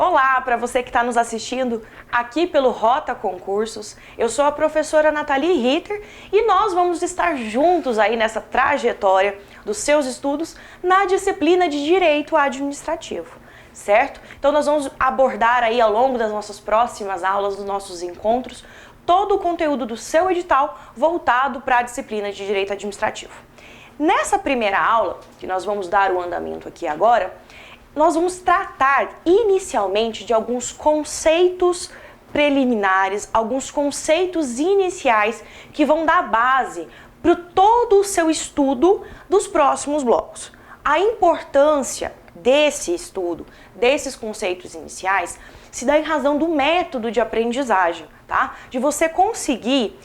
Olá, para você que está nos assistindo aqui pelo Rota Concursos, eu sou a professora Nathalie Ritter e nós vamos estar juntos aí nessa trajetória dos seus estudos na disciplina de Direito Administrativo, certo? Então nós vamos abordar aí ao longo das nossas próximas aulas, dos nossos encontros, todo o conteúdo do seu edital voltado para a disciplina de Direito Administrativo. Nessa primeira aula, que nós vamos dar o andamento aqui agora, nós vamos tratar inicialmente de alguns conceitos preliminares, alguns conceitos iniciais que vão dar base para todo o seu estudo dos próximos blocos. A importância desse estudo, desses conceitos iniciais, se dá em razão do método de aprendizagem, tá? De você conseguir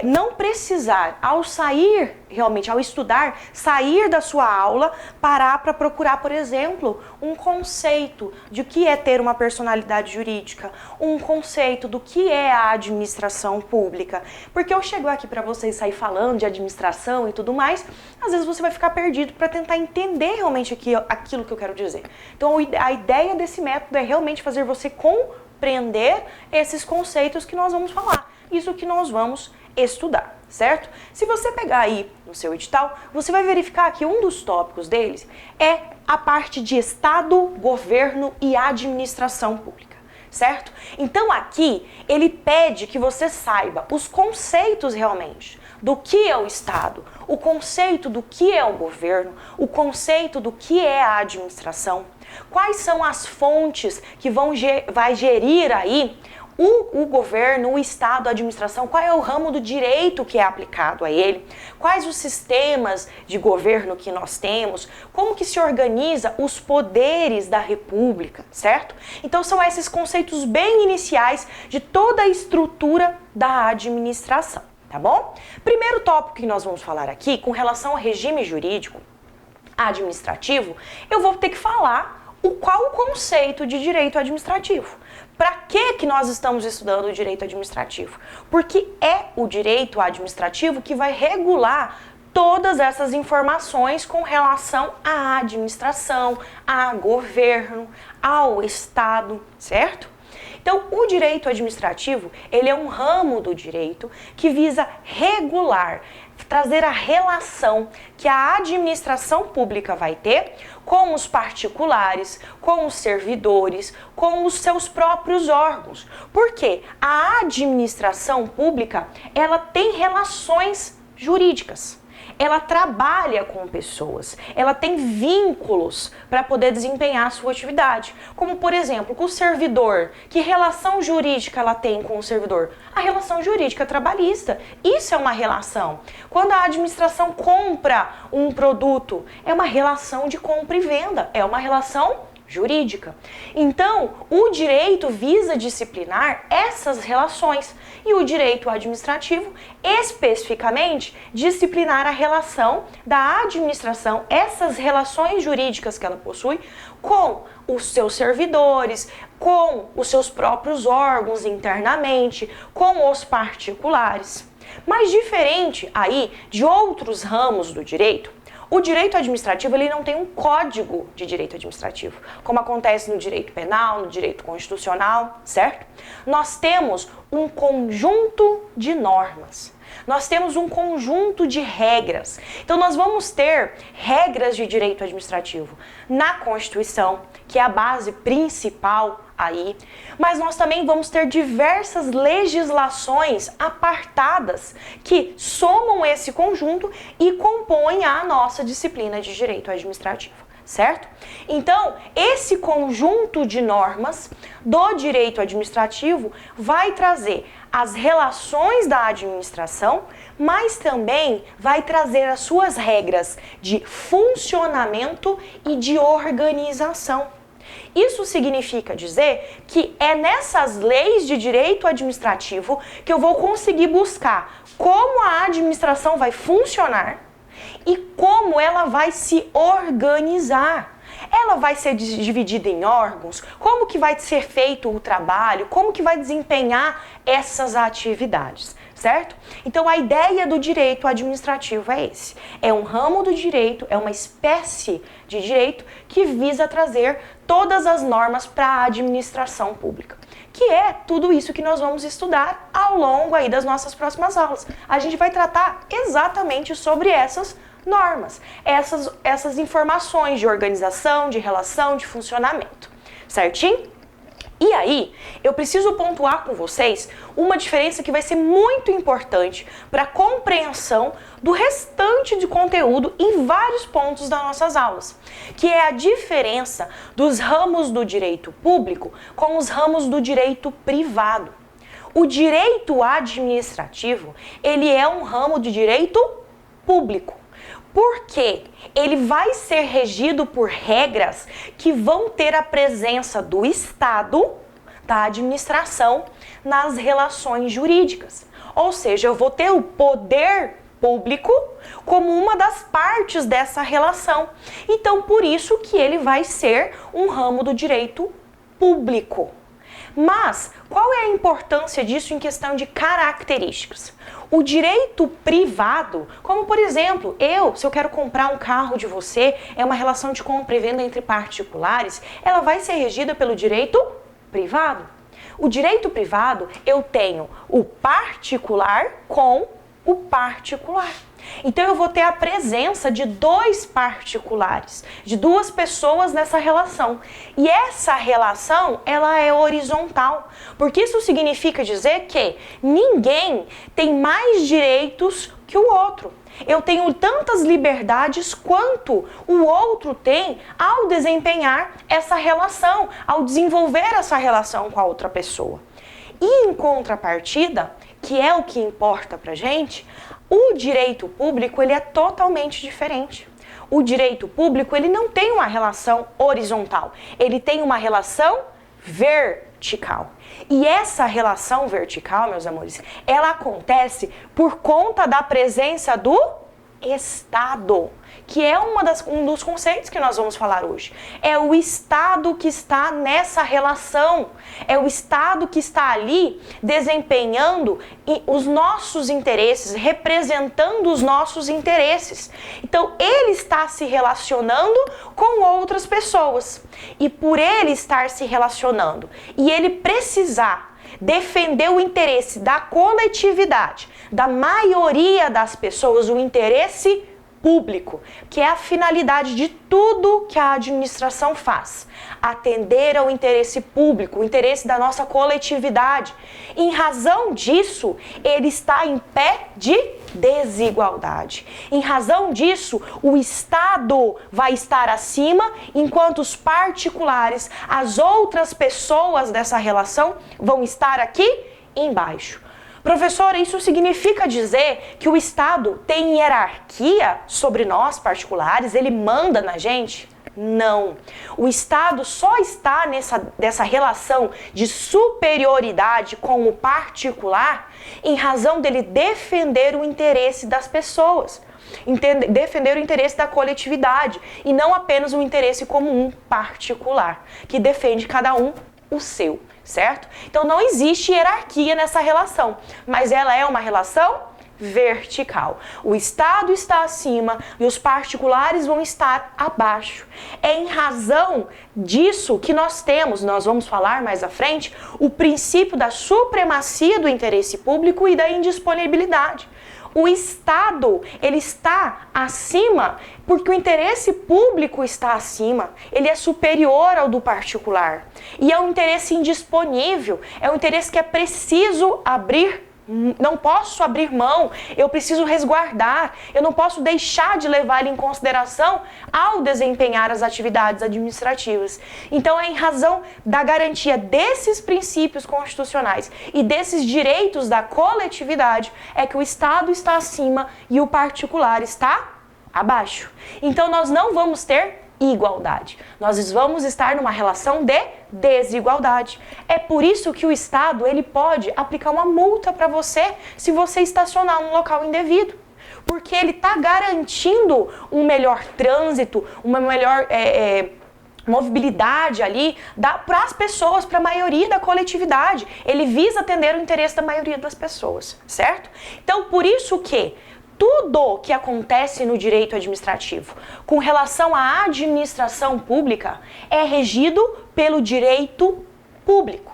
não precisar, ao sair, realmente, ao estudar, sair da sua aula, parar para procurar, por exemplo, um conceito de o que é ter uma personalidade jurídica, um conceito do que é a administração pública. Porque eu chego aqui para vocês sair falando de administração e tudo mais, às vezes você vai ficar perdido para tentar entender realmente aquilo que eu quero dizer. Então, a ideia desse método é realmente fazer você compreender esses conceitos que nós vamos falar. Isso que nós vamos estudar, certo? Se você pegar aí no seu edital, você vai verificar que um dos tópicos deles é a parte de Estado, Governo e Administração Pública, certo? Então aqui ele pede que você saiba os conceitos realmente do que é o Estado, o conceito do que é o governo, o conceito do que é a administração, quais são as fontes que vai gerir aí o governo, o Estado, a administração, qual é o ramo do direito que é aplicado a ele, quais os sistemas de governo que nós temos, como que se organiza os poderes da República, certo? Então são esses conceitos bem iniciais de toda a estrutura da administração, tá bom? Primeiro tópico que nós vamos falar aqui, com relação ao regime jurídico administrativo, eu vou ter que falar qual o conceito de direito administrativo. Para que nós estamos estudando o direito administrativo? Porque é o direito administrativo que vai regular todas essas informações com relação à administração, ao governo, ao Estado, certo? Então, o direito administrativo, ele é um ramo do direito que visa regular, trazer a relação que a administração pública vai ter com os particulares, com os servidores, com os seus próprios órgãos. Porque a administração pública, ela tem relações jurídicas. Ela trabalha com pessoas, ela tem vínculos para poder desempenhar a sua atividade. Como, por exemplo, com o servidor. Que relação jurídica ela tem com o servidor? A relação jurídica trabalhista. Isso é uma relação. Quando a administração compra um produto, é uma relação de compra e venda, é uma relação jurídica. Então, o direito visa disciplinar essas relações e o direito administrativo, especificamente, disciplinar a relação da administração, essas relações jurídicas que ela possui com os seus servidores, com os seus próprios órgãos internamente, com os particulares. Mas diferente aí de outros ramos do direito, o direito administrativo ele não tem um código de direito administrativo, como acontece no direito penal, no direito constitucional, certo? Nós temos um conjunto de normas. Nós temos um conjunto de regras. Então, nós vamos ter regras de direito administrativo na Constituição, que é a base principal aí, mas nós também vamos ter diversas legislações apartadas que somam esse conjunto e compõem a nossa disciplina de direito administrativo, certo? Então, esse conjunto de normas do direito administrativo vai trazer as relações da administração, mas também vai trazer as suas regras de funcionamento e de organização. Isso significa dizer que é nessas leis de direito administrativo que eu vou conseguir buscar como a administração vai funcionar e como ela vai se organizar. Ela vai ser dividida em órgãos, como que vai ser feito o trabalho, como que vai desempenhar essas atividades, certo? Então a ideia do direito administrativo é esse. É um ramo do direito, é uma espécie de direito que visa trazer todas as normas para a administração pública, que é tudo isso que nós vamos estudar ao longo aí das nossas próximas aulas. A gente vai tratar exatamente sobre essas normas, essas informações de organização, de relação, de funcionamento, certinho? E aí, eu preciso pontuar com vocês uma diferença que vai ser muito importante para a compreensão do restante de conteúdo em vários pontos das nossas aulas, que é a diferença dos ramos do direito público com os ramos do direito privado. O direito administrativo, ele é um ramo de direito público. Porque ele vai ser regido por regras que vão ter a presença do Estado, da administração, nas relações jurídicas. Ou seja, eu vou ter o poder público como uma das partes dessa relação. Então, por isso que ele vai ser um ramo do direito público. Mas, qual é a importância disso em questão de características? O direito privado, como por exemplo, se eu quero comprar um carro de você, é uma relação de compra e venda entre particulares, ela vai ser regida pelo direito privado. O direito privado, eu tenho o particular com o particular. Então eu vou ter a presença de dois particulares, de duas pessoas nessa relação. E essa relação, ela é horizontal, porque isso significa dizer que ninguém tem mais direitos que o outro. Eu tenho tantas liberdades quanto o outro tem ao desempenhar essa relação, ao desenvolver essa relação com a outra pessoa. E em contrapartida, que é o que importa pra gente, o direito público, ele é totalmente diferente. O direito público, ele não tem uma relação horizontal, ele tem uma relação vertical. E essa relação vertical, meus amores, ela acontece por conta da presença do Estado, que é um dos conceitos que nós vamos falar hoje. É o Estado que está nessa relação, é o Estado que está ali desempenhando os nossos interesses, representando os nossos interesses. Então, ele está se relacionando com outras pessoas. E por ele estar se relacionando e ele precisar defender o interesse da coletividade, da maioria das pessoas, o interesse público, que é a finalidade de tudo que a administração faz. Atender ao interesse público, o interesse da nossa coletividade. Em razão disso, ele está em pé de desigualdade. Em razão disso, o Estado vai estar acima, enquanto os particulares, as outras pessoas dessa relação, vão estar aqui embaixo. Professora, isso significa dizer que o Estado tem hierarquia sobre nós particulares? Ele manda na gente? Não. O Estado só está nessa relação de superioridade com o particular em razão dele defender o interesse das pessoas, defender o interesse da coletividade e não apenas o interesse comum particular, que defende cada um o seu, certo? Então não existe hierarquia nessa relação, mas ela é uma relação vertical. O Estado está acima e os particulares vão estar abaixo. É em razão disso que nós vamos falar mais à frente, o princípio da supremacia do interesse público e da indisponibilidade. O Estado, ele está acima porque o interesse público está acima, ele é superior ao do particular. E é um interesse indisponível, é um interesse que é preciso não posso abrir mão, eu preciso resguardar, eu não posso deixar de levar ele em consideração ao desempenhar as atividades administrativas. Então é em razão da garantia desses princípios constitucionais e desses direitos da coletividade é que o Estado está acima e o particular está abaixo. Então nós não vamos ter igualdade. Nós vamos estar numa relação de desigualdade. É por isso que o Estado, ele pode aplicar uma multa para você se você estacionar num local indevido. Porque ele está garantindo um melhor trânsito, uma melhor movibilidade ali para as pessoas, para a maioria da coletividade. Ele visa atender o interesse da maioria das pessoas, certo? Então, por isso que tudo que acontece no direito administrativo com relação à administração pública é regido pelo direito público.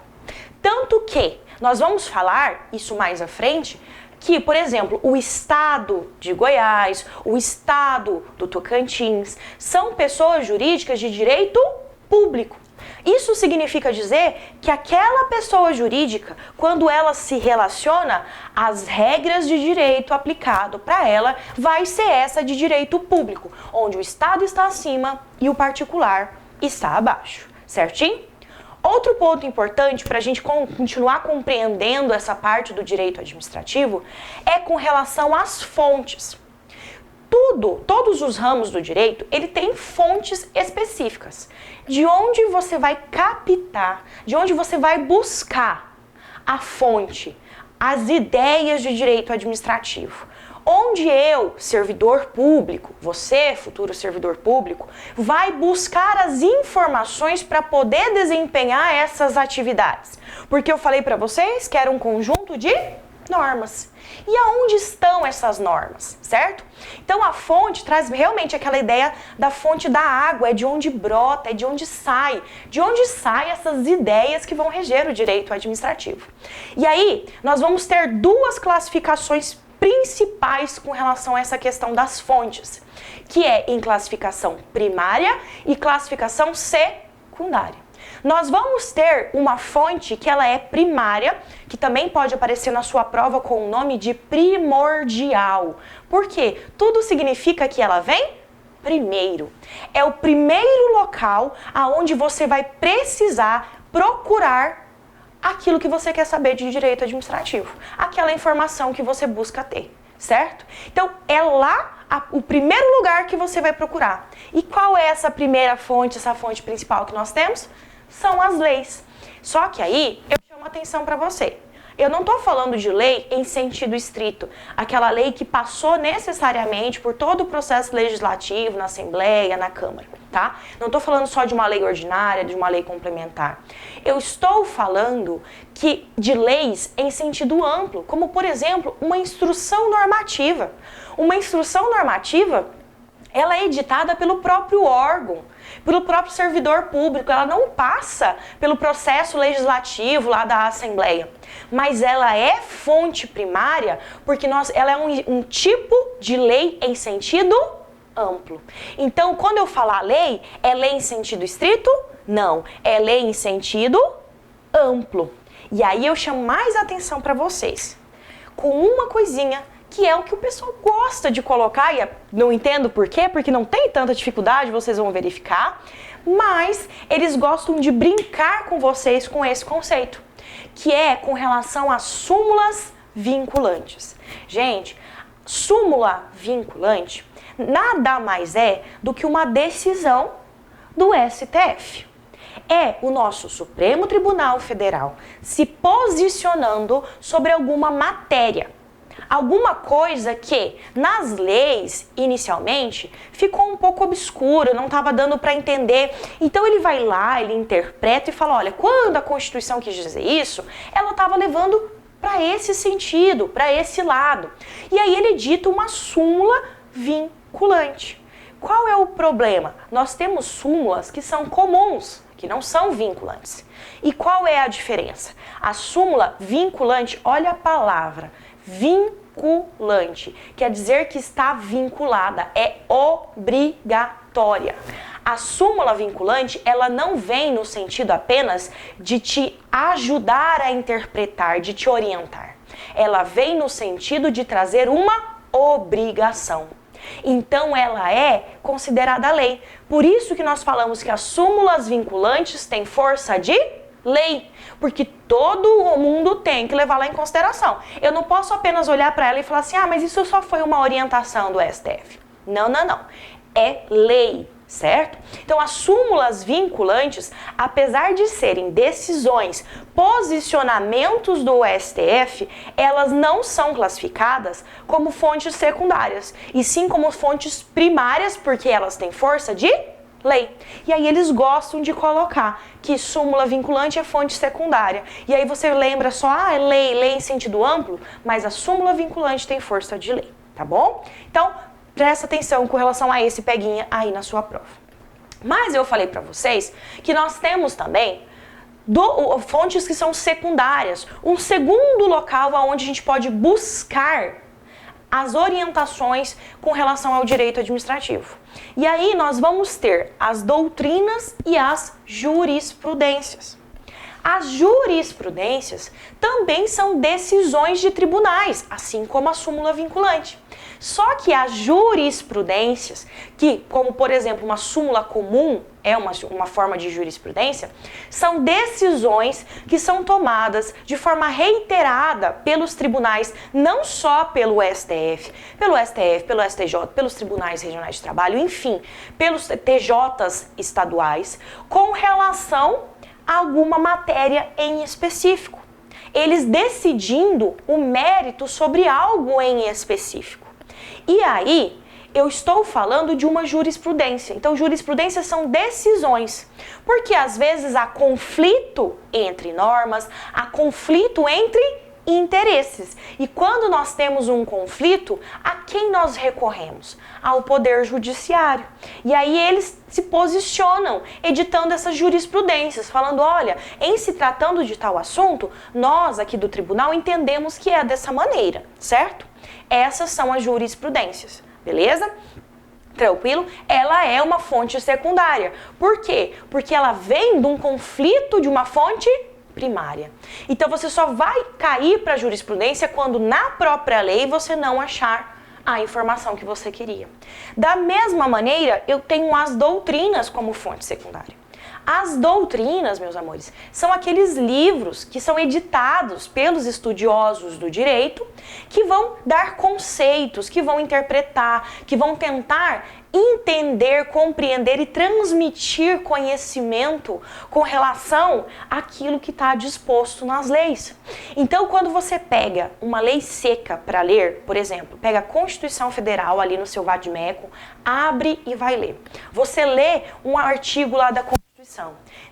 Tanto que nós vamos falar isso mais à frente, que, por exemplo, o Estado de Goiás, o Estado do Tocantins, são pessoas jurídicas de direito público. Isso significa dizer que aquela pessoa jurídica, quando ela se relaciona, as regras de direito aplicado para ela vai ser essa de direito público, onde o Estado está acima e o particular está abaixo, certinho? Outro ponto importante para a gente continuar compreendendo essa parte do direito administrativo é com relação às fontes. Todos os ramos do direito, ele tem fontes específicas. De onde você vai captar, de onde você vai buscar a fonte, as ideias de direito administrativo. Onde eu, servidor público, você, futuro servidor público, vai buscar as informações para poder desempenhar essas atividades. Porque eu falei para vocês que era um conjunto de normas. E aonde estão essas normas, certo? Então a fonte traz realmente aquela ideia da fonte da água, é de onde brota, é de onde sai essas ideias que vão reger o direito administrativo. E aí nós vamos ter duas classificações principais com relação a essa questão das fontes, que é em classificação primária e classificação secundária. Nós vamos ter uma fonte que ela é primária, que também pode aparecer na sua prova com o nome de primordial. Por quê? Tudo significa que ela vem primeiro. É o primeiro local aonde você vai precisar procurar aquilo que você quer saber de direito administrativo, aquela informação que você busca ter, certo? Então, é lá o primeiro lugar que você vai procurar. E qual é essa primeira fonte, essa fonte principal que nós temos? São as leis. Só que aí, eu chamo a atenção para você. Eu não estou falando de lei em sentido estrito, aquela lei que passou necessariamente por todo o processo legislativo, na Assembleia, na Câmara, tá? Não estou falando só de uma lei ordinária, de uma lei complementar. Eu estou falando de leis em sentido amplo, como, por exemplo, uma instrução normativa. Uma instrução normativa, ela é editada pelo próprio órgão, pelo próprio servidor público, ela não passa pelo processo legislativo lá da Assembleia, mas ela é fonte primária porque ela é um tipo de lei em sentido amplo. Então, quando eu falar lei, é lei em sentido estrito? Não, é lei em sentido amplo. E aí eu chamo mais atenção para vocês com uma coisinha que é o que o pessoal gosta de colocar, e não entendo por quê, porque não tem tanta dificuldade, vocês vão verificar, mas eles gostam de brincar com vocês com esse conceito, que é com relação às súmulas vinculantes. Gente, súmula vinculante nada mais é do que uma decisão do STF. É o nosso Supremo Tribunal Federal se posicionando sobre alguma matéria. Alguma coisa que nas leis, inicialmente, ficou um pouco obscura, não estava dando para entender. Então ele vai lá, ele interpreta e fala, olha, quando a Constituição quis dizer isso, ela estava levando para esse sentido, para esse lado. E aí ele dita uma súmula vinculante. Qual é o problema? Nós temos súmulas que são comuns, que não são vinculantes. E qual é a diferença? A súmula vinculante, olha a palavra, vinculante, quer dizer que está vinculada, é obrigatória. A súmula vinculante, ela não vem no sentido apenas de te ajudar a interpretar, de te orientar. Ela vem no sentido de trazer uma obrigação. Então ela é considerada lei. Por isso que nós falamos que as súmulas vinculantes têm força de lei, porque todo mundo tem que levar lá em consideração. Eu não posso apenas olhar para ela e falar assim, mas isso só foi uma orientação do STF. Não, não, não. É lei, certo? Então as súmulas vinculantes, apesar de serem decisões, posicionamentos do STF, elas não são classificadas como fontes secundárias, e sim como fontes primárias, porque elas têm força de lei. E aí eles gostam de colocar que súmula vinculante é fonte secundária. E aí você lembra só, é lei em sentido amplo, mas a súmula vinculante tem força de lei, tá bom? Então, presta atenção com relação a esse peguinha aí na sua prova. Mas eu falei para vocês que nós temos também fontes que são secundárias, um segundo local onde a gente pode buscar as orientações com relação ao direito administrativo. E aí nós vamos ter as doutrinas e as jurisprudências. As jurisprudências também são decisões de tribunais, assim como a súmula vinculante. Só que as jurisprudências, que como por exemplo uma súmula comum é uma forma de jurisprudência, são decisões que são tomadas de forma reiterada pelos tribunais, não só pelo STF, pelo STJ, pelos tribunais regionais de trabalho, enfim, pelos TJs estaduais, com relação a alguma matéria em específico. Eles decidindo o mérito sobre algo em específico. E aí, eu estou falando de uma jurisprudência. Então, jurisprudências são decisões, porque às vezes há conflito entre normas, há conflito entre interesses. E quando nós temos um conflito, a quem nós recorremos? Ao Poder Judiciário. E aí eles se posicionam editando essas jurisprudências, falando, olha, em se tratando de tal assunto, nós aqui do tribunal entendemos que é dessa maneira, certo? Essas são as jurisprudências, beleza? Tranquilo? Ela é uma fonte secundária. Por quê? Porque ela vem de um conflito de uma fonte primária. Então você só vai cair para a jurisprudência quando na própria lei você não achar a informação que você queria. Da mesma maneira, eu tenho as doutrinas como fonte secundária. As doutrinas, meus amores, são aqueles livros que são editados pelos estudiosos do direito, que vão dar conceitos, que vão interpretar, que vão tentar entender, compreender e transmitir conhecimento com relação àquilo que está disposto nas leis. Então, quando você pega uma lei seca para ler, por exemplo, pega a Constituição Federal ali no seu vade-mecum, abre e vai ler. Você lê um artigo lá da Constituição.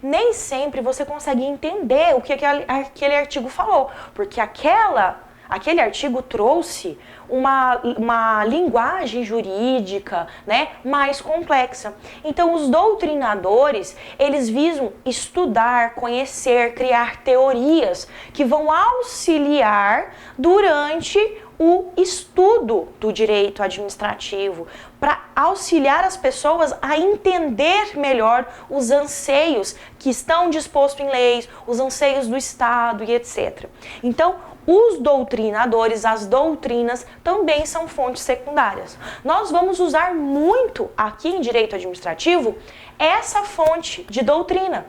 Nem sempre você consegue entender o que aquele artigo falou, porque aquele artigo trouxe uma linguagem jurídica, né, mais complexa. Então, os doutrinadores, eles visam estudar, conhecer, criar teorias que vão auxiliar durante o estudo do direito administrativo, para auxiliar as pessoas a entender melhor os anseios que estão dispostos em leis, os anseios do Estado e etc. Então, os doutrinadores, as doutrinas, também são fontes secundárias. Nós vamos usar muito aqui em direito administrativo essa fonte de doutrina.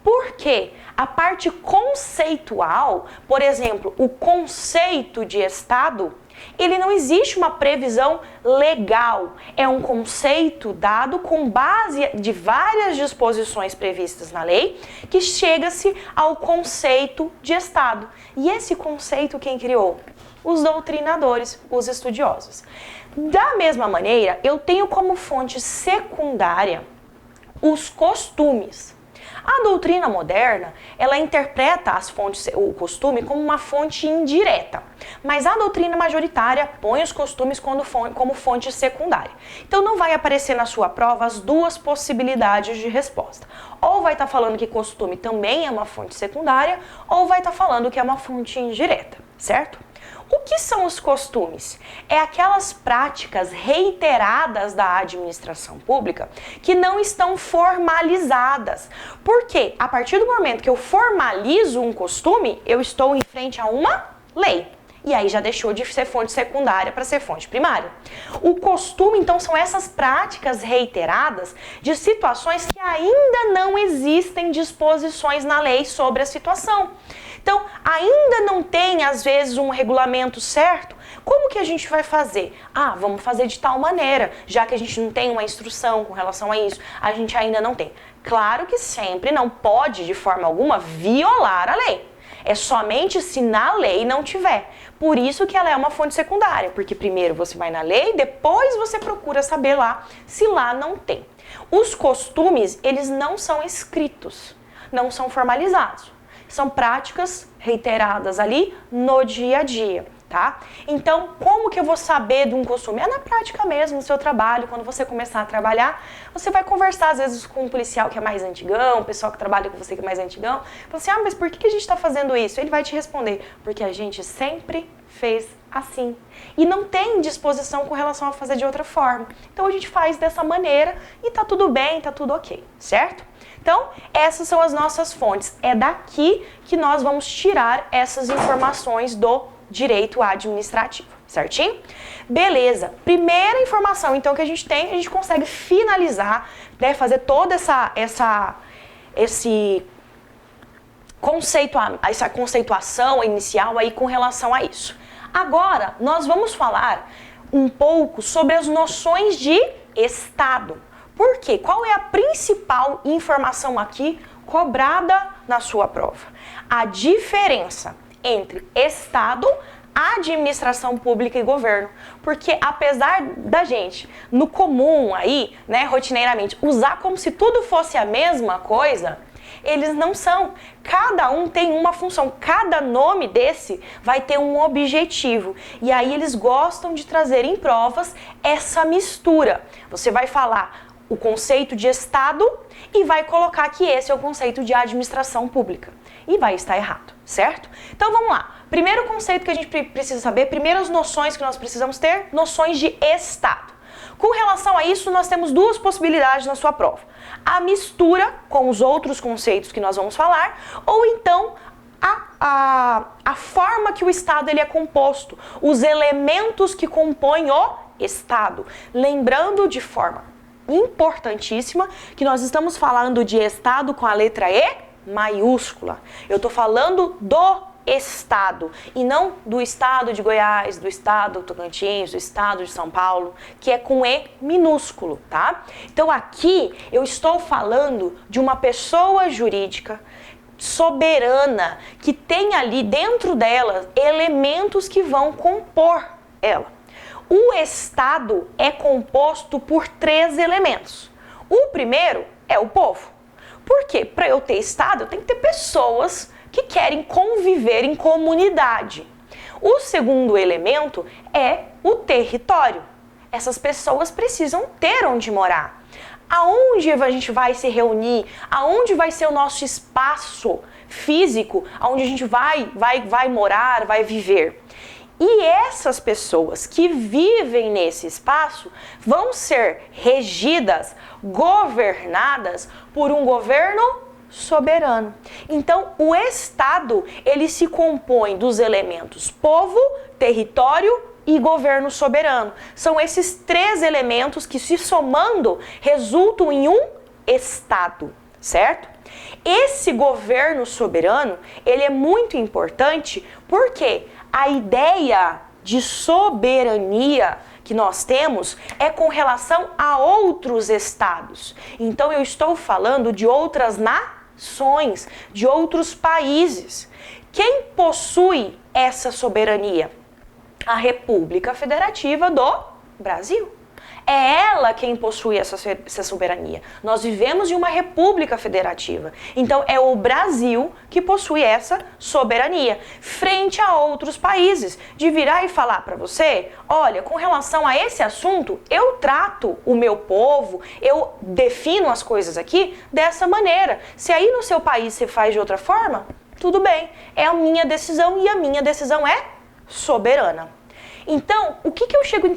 Porque a parte conceitual, por exemplo, o conceito de Estado, ele não existe uma previsão legal. É um conceito dado com base de várias disposições previstas na lei que chega-se ao conceito de Estado. E esse conceito quem criou? Os doutrinadores, os estudiosos. Da mesma maneira, eu tenho como fonte secundária os costumes. A doutrina moderna, ela interpreta o costume como uma fonte indireta, mas a doutrina majoritária põe os costumes como fonte secundária. Então não vai aparecer na sua prova as duas possibilidades de resposta. Ou vai estar falando que costume também é uma fonte secundária, ou vai estar falando que é uma fonte indireta, certo? O que são os costumes? É aquelas práticas reiteradas da administração pública que não estão formalizadas. Porque a partir do momento que eu formalizo um costume, eu estou em frente a uma lei. E aí já deixou de ser fonte secundária para ser fonte primária. O costume, então, são essas práticas reiteradas de situações que ainda não existem disposições na lei sobre a situação. Então, ainda não tem, às vezes, um regulamento certo. Como que a gente vai fazer? Vamos fazer de tal maneira, já que a gente não tem uma instrução com relação a isso, a gente ainda não tem. Claro que sempre não pode, de forma alguma, violar a lei. É somente se na lei não tiver. Por isso que ela é uma fonte secundária, porque primeiro você vai na lei, depois você procura saber lá se lá não tem. Os costumes, eles não são escritos, não são formalizados. São práticas reiteradas ali no dia a dia, tá? Então, como que eu vou saber de um costume? É na prática mesmo, no seu trabalho. Quando você começar a trabalhar, você vai conversar às vezes com um policial que é mais antigão, o pessoal que trabalha com você que é mais antigão. Fala assim, mas por que a gente está fazendo isso? Ele vai te responder, porque a gente sempre fez assim. E não tem disposição com relação a fazer de outra forma. Então, a gente faz dessa maneira e tá tudo bem, tá tudo ok, certo? Então, essas são as nossas fontes. É daqui que nós vamos tirar essas informações do direito administrativo, certinho? Beleza. Primeira informação, então, que a gente tem, a gente consegue finalizar, né, fazer toda essa conceituação inicial aí com relação a isso. Agora, nós vamos falar um pouco sobre as noções de Estado. Por quê? Qual é a principal informação aqui cobrada na sua prova? A diferença entre Estado, administração pública e governo. Porque apesar da gente, no comum aí, né, rotineiramente, usar como se tudo fosse a mesma coisa, eles não são. Cada um tem uma função, cada nome desse vai ter um objetivo. E aí eles gostam de trazer em provas essa mistura. Você vai falar o conceito de Estado e vai colocar que esse é o conceito de administração pública. E vai estar errado, certo? Então vamos lá. Primeiro conceito que a gente precisa saber, primeiras noções que nós precisamos ter, noções de Estado. Com relação a isso, nós temos duas possibilidades na sua prova. A mistura com os outros conceitos que nós vamos falar, ou então a forma que o Estado ele é composto, os elementos que compõem o Estado. Lembrando de forma importantíssima que nós estamos falando de Estado com a letra E maiúscula. Eu estou falando do Estado e não do Estado de Goiás, do Estado do Tocantins, do Estado de São Paulo, que é com E minúsculo, tá? Então aqui eu estou falando de uma pessoa jurídica soberana que tem ali dentro dela elementos que vão compor ela. O Estado é composto por 3 elementos. O primeiro é o povo. Por quê? Para eu ter Estado, eu tenho que ter pessoas que querem conviver em comunidade. O segundo elemento é o território. Essas pessoas precisam ter onde morar. Aonde a gente vai se reunir? Aonde vai ser o nosso espaço físico? Aonde a gente vai morar, vai viver? E essas pessoas que vivem nesse espaço vão ser regidas, governadas por um governo soberano. Então, o Estado, ele se compõe dos elementos povo, território e governo soberano. São esses 3 elementos que, se somando, resultam em um Estado, certo? Esse governo soberano, ele é muito importante porque a ideia de soberania que nós temos é com relação a outros estados. Então eu estou falando de outras nações, de outros países. Quem possui essa soberania? A República Federativa do Brasil. É ela quem possui essa soberania. Nós vivemos em uma república federativa. Então, é o Brasil que possui essa soberania. Frente a outros países. De virar e falar para você, olha, com relação a esse assunto, eu trato o meu povo, eu defino as coisas aqui dessa maneira. Se aí no seu país você faz de outra forma, tudo bem. É a minha decisão e a minha decisão é soberana. Então, o que eu chego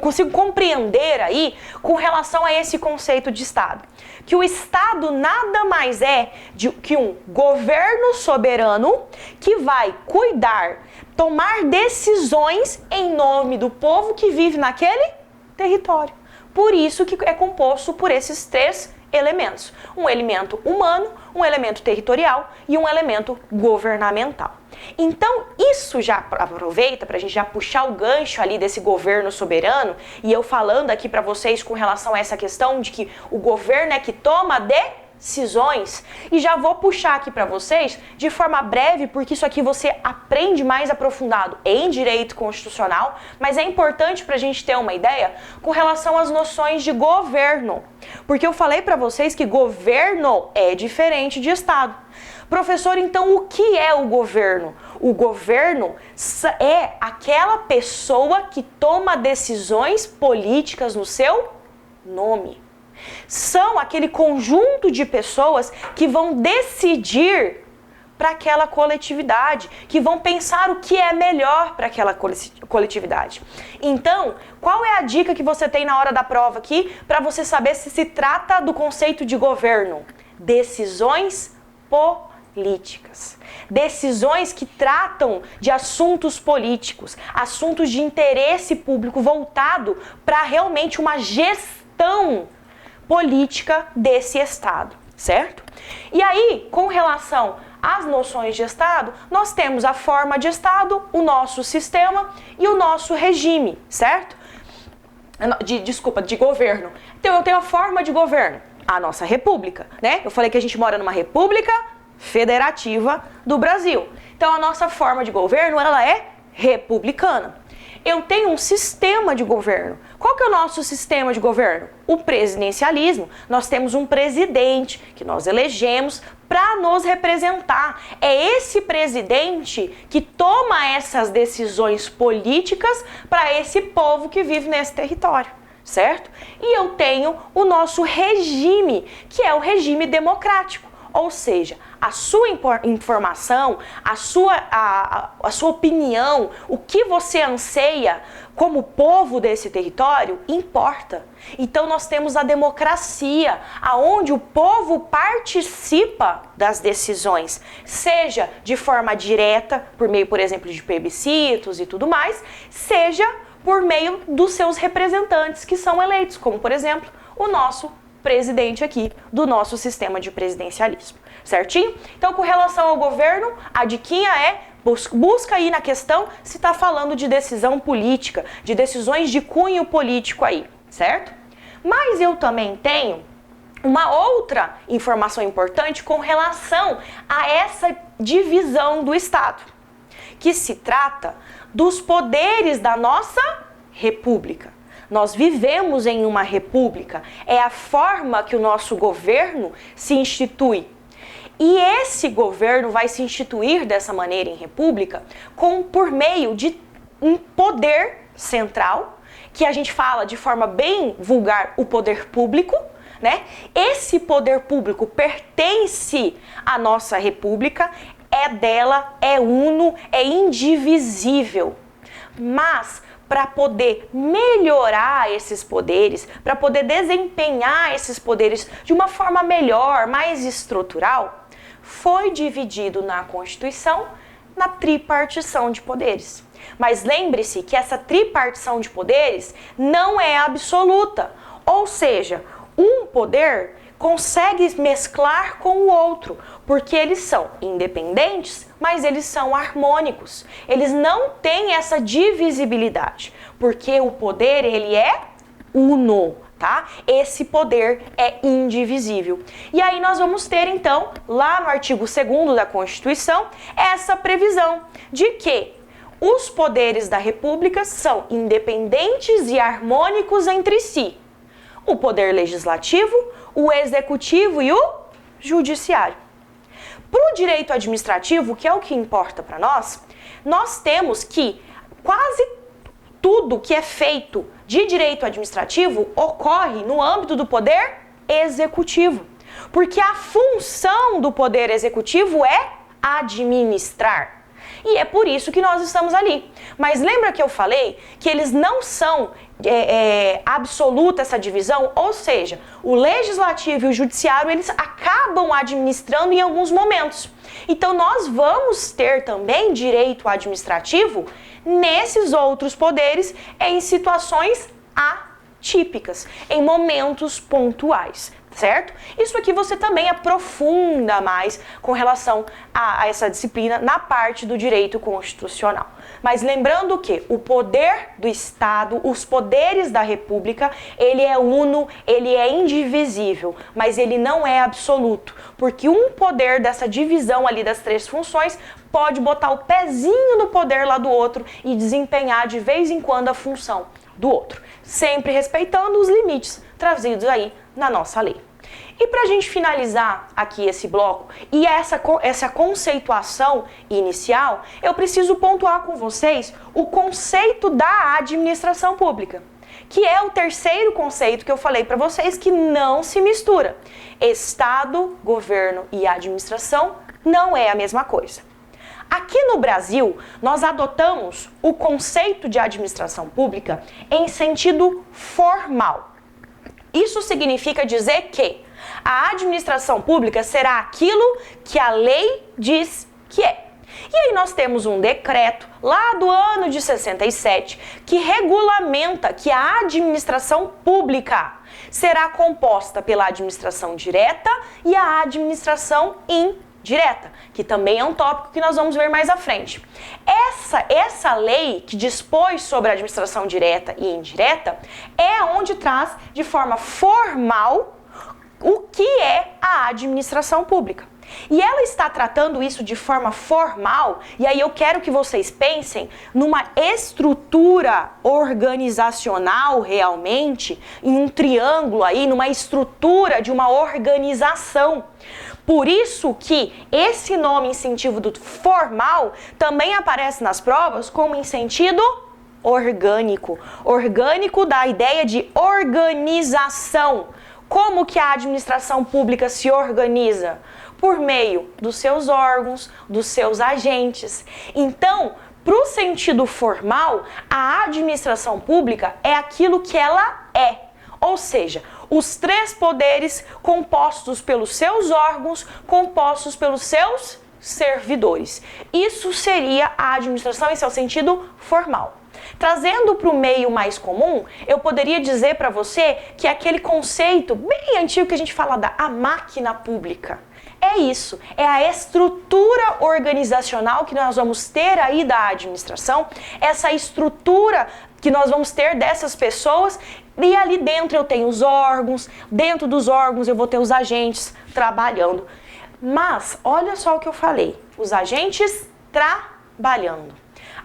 consigo compreender aí com relação a esse conceito de Estado? Que o Estado nada mais é que um governo soberano que vai cuidar, tomar decisões em nome do povo que vive naquele território. Por isso que é composto por esses 3 elementos. Um elemento humano, um elemento territorial e um elemento governamental. Então, isso já aproveita para a gente já puxar o gancho ali desse governo soberano, e eu falando aqui para vocês com relação a essa questão de que o governo é que toma decisões. E já vou puxar aqui para vocês de forma breve, porque isso aqui você aprende mais aprofundado em direito constitucional, mas é importante para a gente ter uma ideia com relação às noções de governo. Porque eu falei para vocês que governo é diferente de Estado. Professor, então o que é o governo? O governo é aquela pessoa que toma decisões políticas no seu nome. São aquele conjunto de pessoas que vão decidir para aquela coletividade, que vão pensar o que é melhor para aquela coletividade. Então, qual é a dica que você tem na hora da prova aqui para você saber se se trata do conceito de governo? Decisões políticas. Decisões que tratam de assuntos políticos, assuntos de interesse público voltado para realmente uma gestão política desse Estado, certo? E aí, com relação às noções de Estado, nós temos a forma de Estado, o nosso sistema e o nosso regime, certo? De governo. Então, eu tenho a forma de governo, a nossa república, né? Eu falei que a gente mora numa república federativa do Brasil. Então, a nossa forma de governo, ela é republicana. Eu tenho um sistema de governo. Qual que é o nosso sistema de governo? O presidencialismo. Nós temos um presidente que nós elegemos para nos representar. É esse presidente que toma essas decisões políticas para esse povo que vive nesse território, certo? E eu tenho o nosso regime, que é o regime democrático. Ou seja, a sua informação, a sua opinião, o que você anseia como povo desse território, importa. Então nós temos a democracia, aonde o povo participa das decisões, seja de forma direta, por meio, por exemplo, de plebiscitos e tudo mais, seja por meio dos seus representantes que são eleitos, como, por exemplo, o nosso presidente aqui do nosso sistema de presidencialismo, certinho? Então, com relação ao governo, a diquinha é busca aí na questão se está falando de decisão política, de decisões de cunho político aí, certo? Mas eu também tenho uma outra informação importante com relação a essa divisão do Estado, que se trata dos poderes da nossa república. Nós vivemos em uma república, é a forma que o nosso governo se institui. E esse governo vai se instituir dessa maneira em república por meio de um poder central, que a gente fala de forma bem vulgar, o poder público, né? Esse poder público pertence à nossa república, é dela, é uno, é indivisível. Mas para poder melhorar esses poderes, para poder desempenhar esses poderes de uma forma melhor, mais estrutural, foi dividido na Constituição na tripartição de poderes. Mas lembre-se que essa tripartição de poderes não é absoluta, ou seja, um poder consegue mesclar com o outro, porque eles são independentes, mas eles são harmônicos. Eles não têm essa divisibilidade, porque o poder, ele é uno, tá? Esse poder é indivisível. E aí nós vamos ter, então, lá no artigo 2º da Constituição, essa previsão de que os poderes da República são independentes e harmônicos entre si. O poder legislativo, o executivo e o judiciário. Para o direito administrativo, que é o que importa para nós temos que quase tudo que é feito de direito administrativo ocorre no âmbito do poder executivo. Porque a função do poder executivo é administrar. E é por isso que nós estamos ali. Mas lembra que eu falei que eles não são absoluta essa divisão? Ou seja, o legislativo e o judiciário, eles acabam administrando em alguns momentos. Então nós vamos ter também direito administrativo nesses outros poderes em situações atípicas, em momentos pontuais. Certo? Isso aqui você também aprofunda mais com relação a essa disciplina na parte do direito constitucional. Mas lembrando que o poder do Estado, os poderes da República, ele é uno, ele é indivisível, mas ele não é absoluto, porque um poder dessa divisão ali das três funções pode botar o pezinho no poder lá do outro e desempenhar de vez em quando a função do outro, sempre respeitando os limites trazidos aí na nossa lei. E para a gente finalizar aqui esse bloco e essa conceituação inicial, eu preciso pontuar com vocês o conceito da administração pública, que é o terceiro conceito que eu falei para vocês que não se mistura. Estado, governo e administração não é a mesma coisa. Aqui no Brasil, nós adotamos o conceito de administração pública em sentido formal. Isso significa dizer que a administração pública será aquilo que a lei diz que é. E aí nós temos um decreto lá do ano de 67 que regulamenta que a administração pública será composta pela administração direta e a administração indireta, que também é um tópico que nós vamos ver mais à frente. Essa lei que dispôs sobre a administração direta e indireta é onde traz de forma formal o que é a administração pública. E ela está tratando isso de forma formal, e aí eu quero que vocês pensem numa estrutura organizacional realmente, em um triângulo aí, numa estrutura de uma organização. Por isso que esse nome incentivo do formal também aparece nas provas como em sentido orgânico. Orgânico da ideia de organização. Como que a administração pública se organiza? Por meio dos seus órgãos, dos seus agentes. Então, para o sentido formal, a administração pública é aquilo que ela é. Ou seja, os três poderes compostos pelos seus órgãos, compostos pelos seus servidores. Isso seria a administração em seu sentido formal. Trazendo para o meio mais comum, eu poderia dizer para você que é aquele conceito bem antigo que a gente fala da máquina pública. É isso, é a estrutura organizacional que nós vamos ter aí da administração, essa estrutura que nós vamos ter dessas pessoas, e ali dentro eu tenho os órgãos, dentro dos órgãos eu vou ter os agentes trabalhando. Mas, olha só o que eu falei, os agentes trabalhando.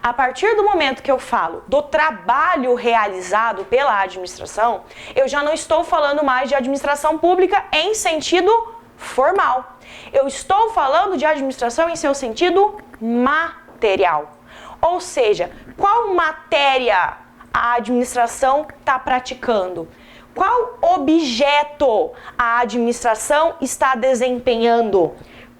A partir do momento que eu falo do trabalho realizado pela administração, eu já não estou falando mais de administração pública em sentido formal. Eu estou falando de administração em seu sentido material. Ou seja, qual matéria a administração está praticando? Qual objeto a administração está desempenhando?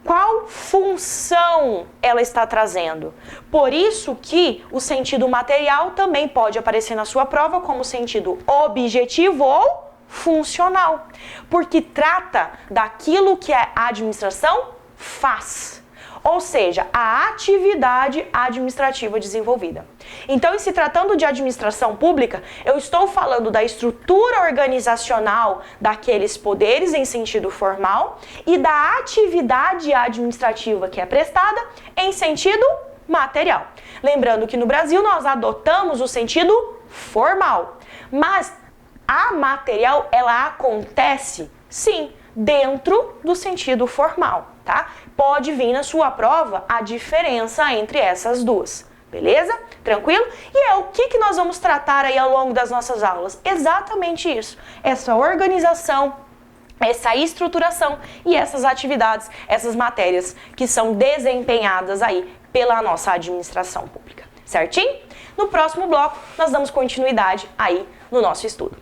Qual função ela está trazendo? Por isso que o sentido material também pode aparecer na sua prova como sentido objetivo ou funcional, porque trata daquilo que a administração faz, ou seja, a atividade administrativa desenvolvida. Então, em se tratando de administração pública, eu estou falando da estrutura organizacional daqueles poderes em sentido formal e da atividade administrativa que é prestada em sentido material. Lembrando que no Brasil nós adotamos o sentido formal, mas a material, ela acontece, sim, dentro do sentido formal, tá? Pode vir na sua prova a diferença entre essas duas, beleza? Tranquilo? E é o que nós vamos tratar aí ao longo das nossas aulas? Exatamente isso, essa organização, essa estruturação e essas atividades, essas matérias que são desempenhadas aí pela nossa administração pública, certinho? No próximo bloco, nós damos continuidade aí no nosso estudo.